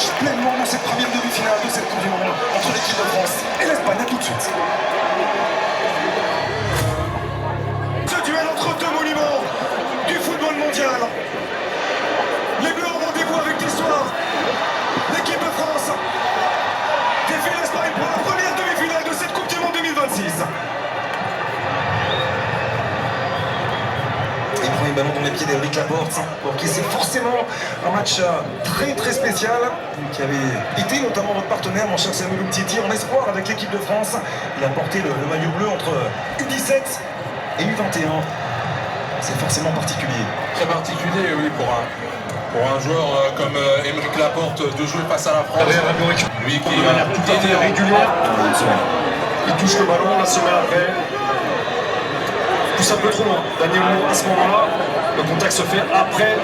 plonge pleinement dans cette première demi-finale de cette Coupe du Monde entre l'équipe de France et l'Espagne. À tout de suite. Ce duel entre deux monuments du football mondial. Les Bleus ont rendez-vous avec l'histoire. L'équipe de France défie l'Espagne pour la première demi-finale de cette Coupe du Monde 2026. Et premier ballon dans les pieds d'Éric Laporte, pour qui c'est forcément un match très spécial, qui avait été notamment votre partenaire, mon cher Samuel Umtiti, en espoir avec l'équipe de France. Il a porté le maillot bleu entre U17 et U21. C'est forcément particulier. Très particulier, oui, pour un joueur comme Aymeric Laporte de jouer face à la France. Lui qui de manière tout à fait régulière. Il touche le ballon, la semaine après. Pousse un peu trop loin. Daniel Mo, à ce moment-là, le contact se fait après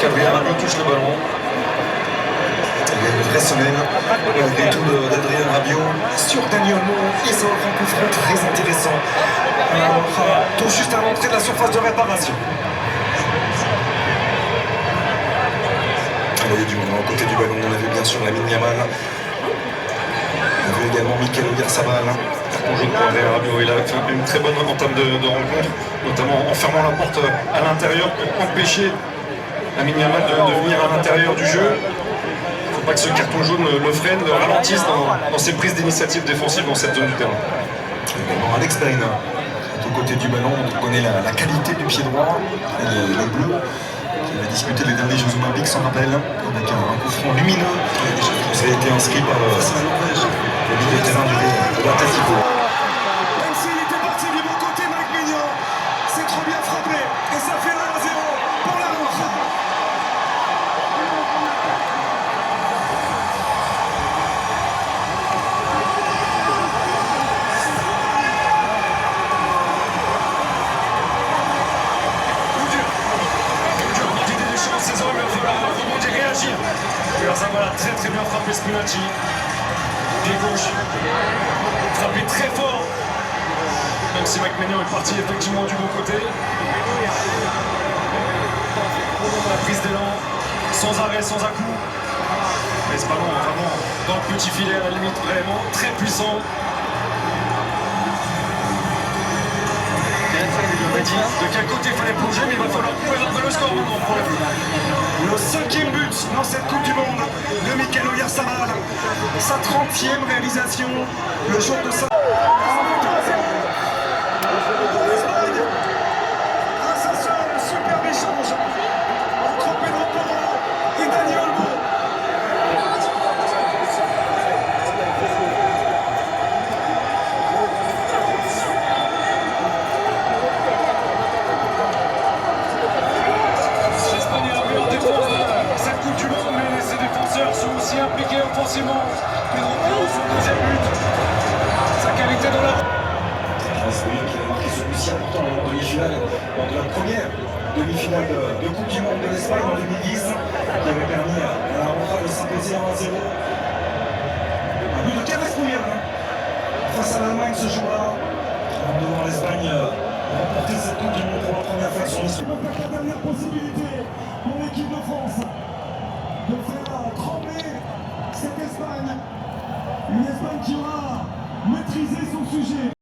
qu'Adrien Rabiot touche le ballon. Il y a une vraie semaine, malgré tout, d'Adrien Rabiot sur Daniel Mo, et ça offre un coup franc très intéressant. Tout juste à l'entrée de la surface de réparation. Il y a du monde à côté du ballon, on a vu bien sûr Lamine Yamal. On a vu également Mikel Oyarzabal. Carton jaune pour Adrien Rabiot. Il a fait une très bonne entame de rencontre, notamment en fermant la porte à l'intérieur pour empêcher Lamine Yamal de venir à l'intérieur du jeu. Il ne faut pas que ce carton jaune le freine, le ralentisse dans ses prises d'initiative défensive dans cette zone du terrain. Également Alex Bain, au côté du ballon, on connaît la qualité du pied droit, les bleus. Il a disputé les derniers Jeux Olympiques, s'en rappelle, avec un coup franc lumineux qui a été inscrit par le milieu de terrain de l'Atlético. Même s'il était parti du bon côté, Mike Maignan, c'est trop bien frappé et ça fait 1-0 pour la Manche. Oyarzabal a très bien frappé Spinazzi. Pied gauche. Frappé très fort. Même si Mike Maignan est parti effectivement du bon côté. La prise d'élan, sans arrêt, sans à-coup. Mais ce ballon vraiment dans le petit filet à la limite, vraiment très puissant. Il avait dit de quel côté il fallait plonger, mais il va falloir couper après le score maintenant pour les Bleus. Le 5e but dans cette Coupe du Monde de Mikel Oyarzabal. Sa 30e réalisation, le jour de sa... Grâce à ce superbe échange entre Pedro Porro et Dani Olmo. Sont aussi impliqués offensivement. Pedro Porro, son deuxième but. Sa qualité dans la... Celui qui a marqué celui-ci important en demi-finale, lors de la première demi-finale de Coupe du Monde de l'Espagne en 2010, qui avait permis à la rentrée de s'imposer 1-0. Un but de Carles Puyol face à l'Allemagne ce jour-là, en devant l'Espagne remporter cette Coupe du Monde pour la première fois de son histoire. La dernière possibilité pour l'équipe de France de faire trembler cette Espagne, une Espagne qui aura maîtrisé son sujet.